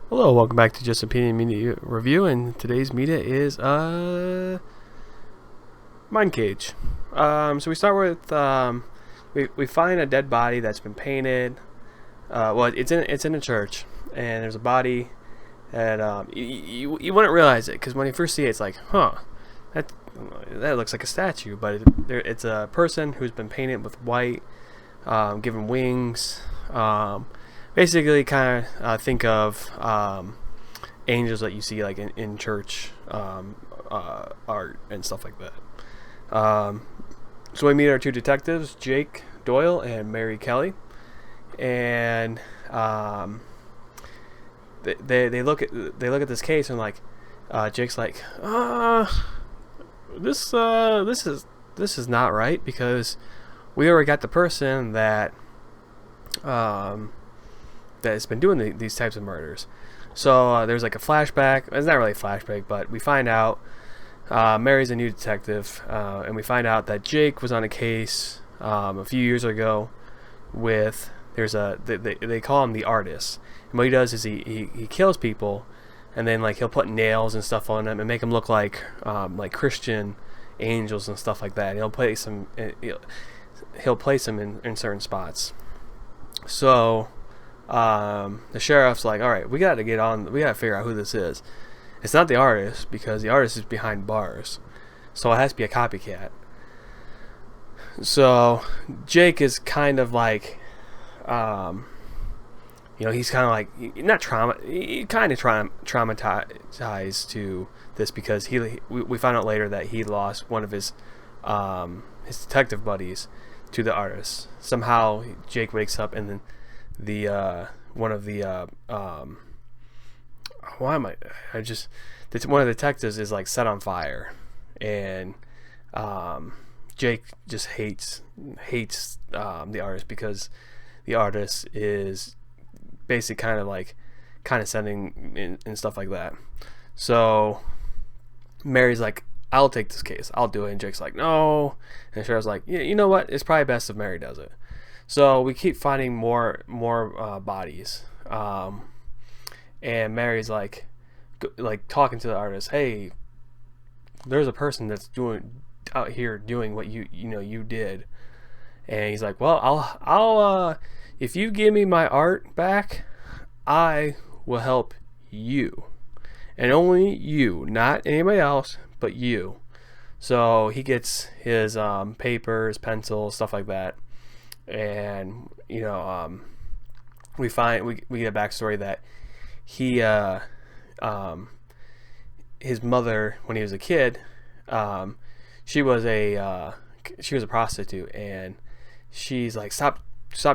Hello, welcome back to Just Opinion Media Review, and today's media is Mindcage. So we start with we find a dead body that's been painted. Well, it's in a church, and there's a body that you wouldn't realize it because when you first see it, it's like, that that looks like a statue, but it's a person who's been painted with white, given wings. Basically, kind of think of angels that you see like in church art and stuff like that. So we meet our two detectives, Jake Doyle and Mary Kelly, and they look at this case and like Jake's like, this is not right because we already got the person that has been doing these types of murders. So there's like a flashback. It's not really a flashback, but we find out Mary's a new detective, and we find out that Jake was on a case a few years ago with they call him the artist, and what he does is he kills people, and then like he'll put nails and stuff on them and make them look like Christian angels and stuff like that. And he'll place them in certain spots. So the sheriff's like, all right, we gotta figure out who this is. It's not the artist because the artist is behind bars, so it has to be a copycat. So Jake is kind of like he's kind of like traumatized to this because we found out later that he lost one of his detective buddies to the artist. Somehow Jake wakes up and then one of the one of the detectives is like set on fire, and Jake just hates the artist because the artist is basically kind of condescending and stuff like that. So Mary's like, I'll take this case, I'll do it, and Jake's like, no, and the sheriff's like, yeah, you know what, it's probably best if Mary does it. So we keep finding more bodies, and Mary's like talking to the artist. Hey, there's a person that's out here doing what you did, and he's like, well, I'll if you give me my art back, I will help you, and only you, not anybody else, but you. So he gets his papers, pencils, stuff like that. And we get a backstory that he his mother, when he was a kid, she was a prostitute, and she's like, stop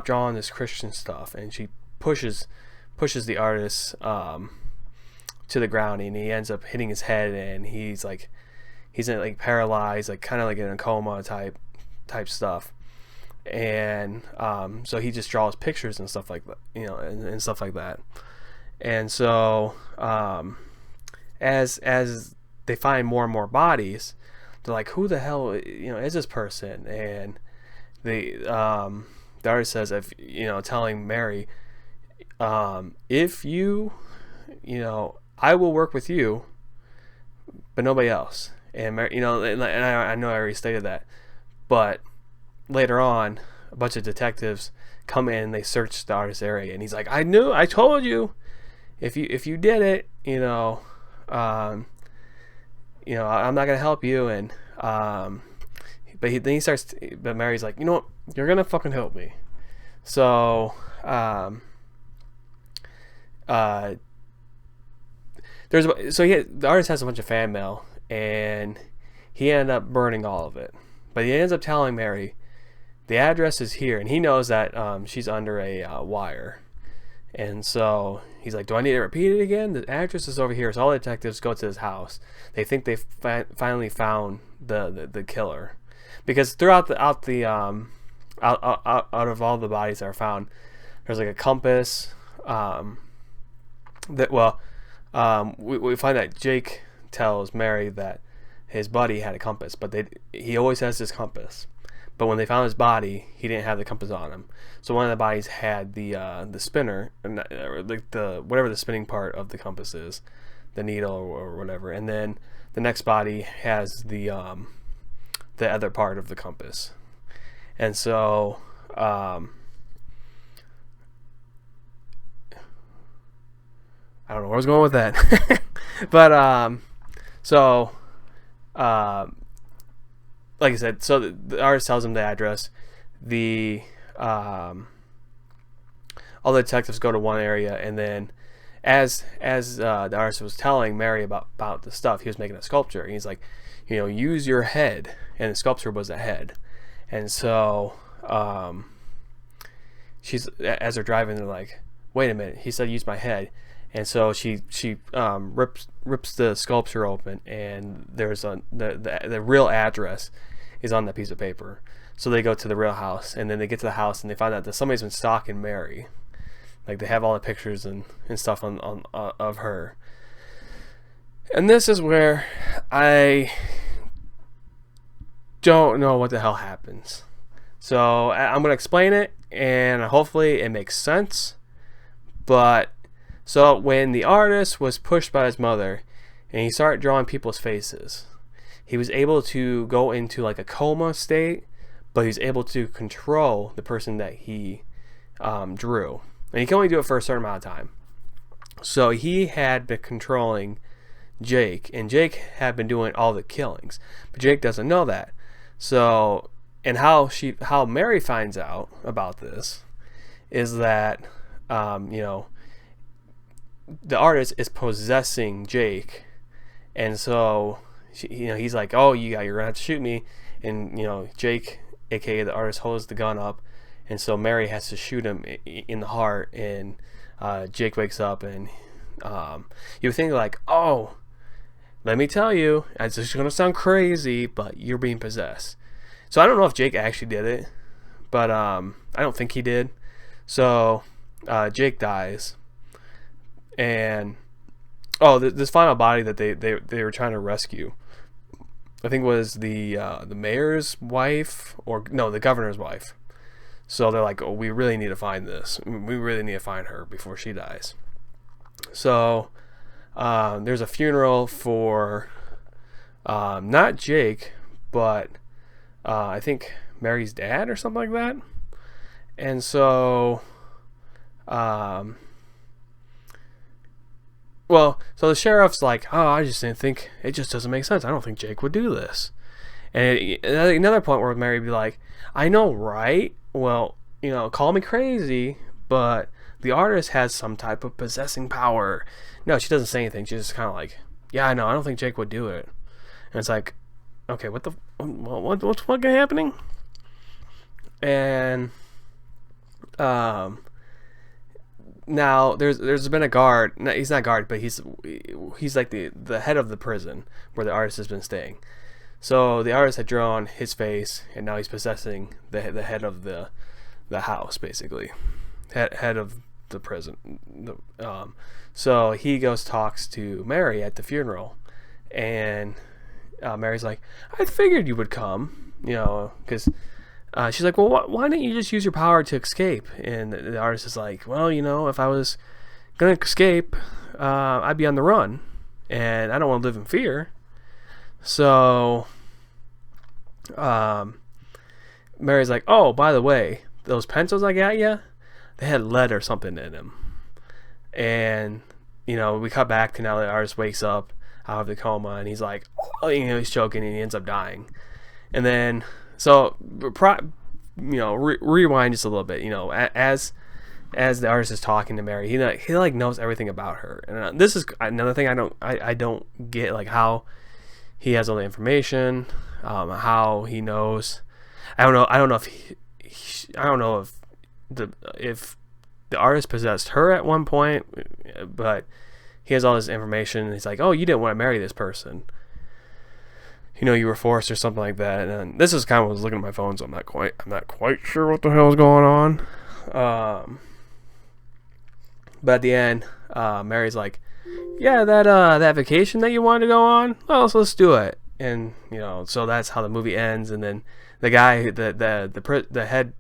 drawing this Christian stuff, and she pushes the artist to the ground, and he ends up hitting his head, and he's paralyzed, like kind of like in a coma type stuff. And so he just draws pictures and stuff like that, and stuff like that. And so as they find more and more bodies, they're like, who the hell is this person? And the artist says, if telling Mary, if you I will work with you, but nobody else. And Mary, and I know I already stated that, but later on, a bunch of detectives come in and they search the artist's area, and he's like, I told you, if you did it, I'm not gonna help you. And but Mary's like, you know what, you're gonna fucking help me. So the artist has a bunch of fan mail, and he ended up burning all of it, but he ends up telling Mary, the address is here, and he knows that she's under a wire. And so he's like, do I need to repeat it again? The address is over here. So all the detectives go to his house. They think they finally found the killer, because throughout out of all the bodies that are found, there's like a compass. We find that Jake tells Mary that his buddy had a compass, but he always has this compass. But when they found his body, he didn't have the compass on him. So one of the bodies had the spinner, or like the whatever the spinning part of the compass is, the needle or whatever. And then the next body has the other part of the compass. And so I don't know where I was going with that. But like I said, so the artist tells him the address. All the detectives go to one area, and then as the artist was telling Mary about the stuff, he was making a sculpture, and he's like, use your head, and the sculpture was a head. And so as they're driving, they're like, wait a minute, he said use my head. And so she rips the sculpture open, and there's the real address is on that piece of paper. So they go to the real house, and then they get to the house, and they find out that somebody's been stalking Mary. Like, they have all the pictures and stuff on of her. And this is where I don't know what the hell happens. So I'm gonna explain it, and hopefully it makes sense. But so when the artist was pushed by his mother, and he started drawing people's faces, he was able to go into like a coma state, but he's able to control the person that he drew. And he can only do it for a certain amount of time. So he had been controlling Jake, and Jake had been doing all the killings, but Jake doesn't know that. So, and how Mary finds out about this is that the artist is possessing Jake, and so he's like, oh, you're gonna have to shoot me, and Jake, aka the artist, holds the gun up, and so Mary has to shoot him in the heart, and Jake wakes up, and you would think like, oh, let me tell you, it's just gonna sound crazy, but you're being possessed. So I don't know if Jake actually did it, but I don't think he did. So Jake dies, and this final body that they were trying to rescue, I think was the mayor's wife, or no, the governor's wife. So they're like, oh, we really need to find this. We really need to find her before she dies. So there's a funeral for not Jake, but I think Mary's dad or something like that. And so so the sheriff's like, oh, I just didn't think, it just doesn't make sense. I don't think Jake would do this. And another point where Mary would be like, I know, right? Well, call me crazy, but the artist has some type of possessing power. No, she doesn't say anything. She's just kind of like, yeah, I know, I don't think Jake would do it. And it's like, okay, what's fucking happening? And now there's been a guard. No, he's not a guard, but he's like the head of the prison where the artist has been staying. So the artist had drawn his face, and now he's possessing the head of the house, basically, head of the prison. So he talks to Mary at the funeral, and Mary's like, I figured you would come, because she's like, well, why don't you just use your power to escape? And the artist is like, well, if I was gonna escape, I'd be on the run, and I don't want to live in fear. So Mary's like, oh, by the way, those pencils I got you, they had lead or something in them. And we cut back to now the artist wakes up out of the coma, and he's like, oh, he's choking, and he ends up dying. And then rewind just a little bit. As the artist is talking to Mary, he like knows everything about her. And this is another thing I don't get, like how he has all the information, how he knows. I don't know if the artist possessed her at one point, but he has all this information, and he's like, oh, you didn't want to marry this person, you were forced or something like that. And this is kind of what I was looking at my phone, so I'm not quite sure what the hell is going on. But at the end, Mary's like, yeah, that vacation that you wanted to go on, well, so let's do it. And so that's how the movie ends. And then the guy, the head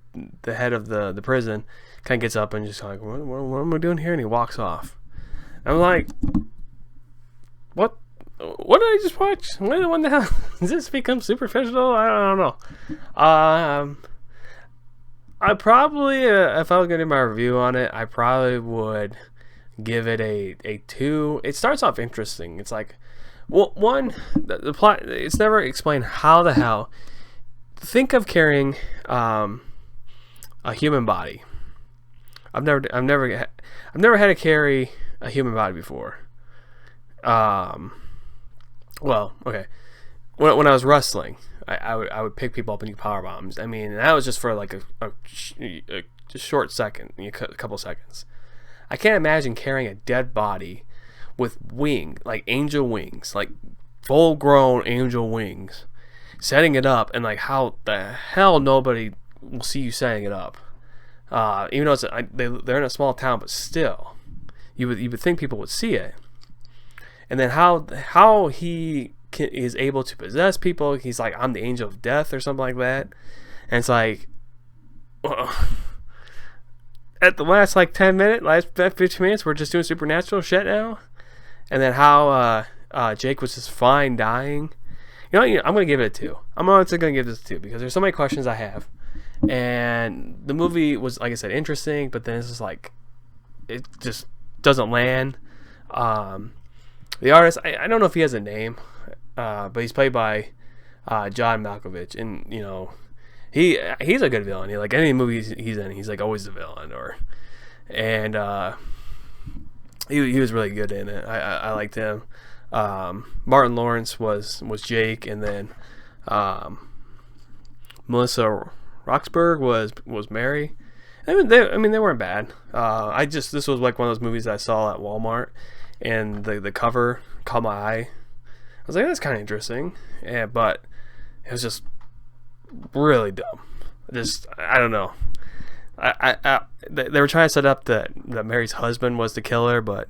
of the prison, kind of gets up and just like, what am I doing here? And he walks off. I'm like, what did I just watch? When the hell does this become superficial? I don't know. I probably, if I was gonna do my review on it, I probably would give it a 2. It starts off interesting. It's like, well, one, the plot. It's never explained how the hell. Think of carrying a human body. I've never had to carry a human body before. Well, okay. When I was wrestling, I would pick people up and do power bombs. I mean, that was just for like a short second, a couple seconds. I can't imagine carrying a dead body with like angel wings, like full-grown angel wings, setting it up, and like how the hell nobody will see you setting it up. Even though they're in a small town, but still, you would think people would see it. And then how he is able to possess people. He's like, I'm the angel of death or something like that. And it's like, at the last like 10 minutes, last 15 minutes, we're just doing supernatural shit now. And then how Jake was just fine dying. You know, I'm going to give it a 2. I'm honestly going to give this a 2 because there's so many questions I have. And the movie was, like I said, interesting, but then it's just like, it just doesn't land. The artist, I don't know if he has a name, but he's played by John Malkovich, and you know, he's a good villain. Like any movie he's in, he's like always the villain. He was really good in it. I liked him. Martin Lawrence was Jake, and then Melissa Roxburgh was Mary. They weren't bad. This was like one of those movies I saw at Walmart, and the cover caught my eye. I was like, that's kind of interesting, but it was just really dumb. I don't know. They were trying to set up that Mary's husband was the killer, but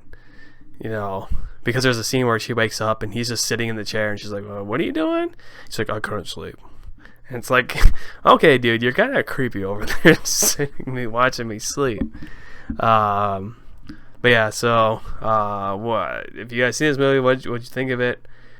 you know, because there's a scene where she wakes up and he's just sitting in the chair, and she's like, well, "What are you doing?" He's like, "I couldn't sleep." And it's like, okay, dude, you're kind of creepy over there, watching me sleep. But yeah, so what? If you guys see this movie, what'd you think of it?